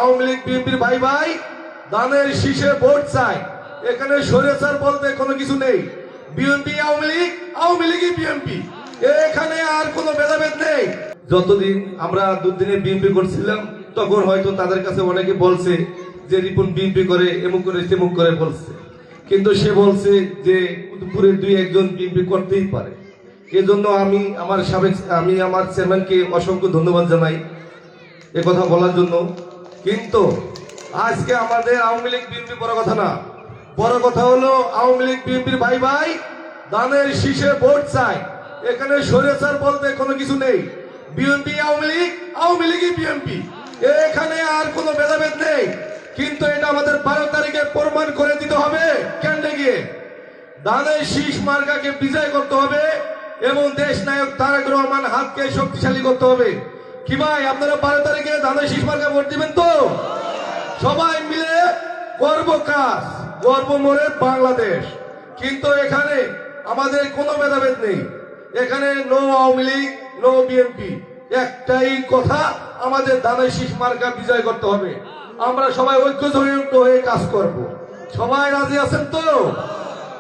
আওয়ামী লীগ বিএনপির ভাই ভাই দানের শীষে ভোট চাই। এখানে স্বৈরাচার বলতে কোনো কিছু নেই। বিএনপি আওয়ামী লীগই বিএনপি, এখানে আর কোনো ভেদাভেদ নেই। যতদিন আমরা দুদিনে বিএনপি করছিলাম তখন হয়তো তাদের কাছে অনেকে বলছে যে রিপন বিএনপি করে, এমুক করে তেমুক করে বলছে, কিন্তু সে বলছে যে কুতুবপুরের দুই একজন বিএনপি করতেই পারে। এজন্য আমি আমার চেয়ারম্যানকে অসংখ্য ধন্যবাদ জানাই কথা বলার জন্য। কিন্তু আজকে আমাদের আওয়ামী লীগ বিএনপি বড় কথা না, বড় কথা হলো আওয়ামী লীগ বিএনপির ভাই ভাই দানের শীষে ভোট চাই। এখানে স্বৈরাচার বলতে কোনো কিছু নেই। বিএনপি আওয়ামী লীগই বিএনপি, এখানে আর কোনো ভেদাভেদ নেই। কিন্তু এটা আমাদের 12 তারিখে প্রমাণ করে দিতে হবে কেন্দ্রে গিয়ে। দানের শীষ মার্কাকে বিজয় করতে হবে এবং দেশ নায়ক তারেক রহমান হাতকে শক্তিশালী করতে হবে। কি ভাই, আপনারা 12 তারিখে দানের শীষ মার্কা ভোট দিবেন তো? সবাই মিলে করব কাজ, গর্ব মোরে বাংলাদেশ। কিন্তু এখানে আমাদের কোনো ভেদাভেদ নেই। এখানে no Awami League, no BNP, একটাই কথা, আমাদের দানের শীষ মার্কা বিজয় করতে হবে। আমরা সবাই ঐক্যজোট হয়ে কাজ করব। সবাই রাজি আছেন তো?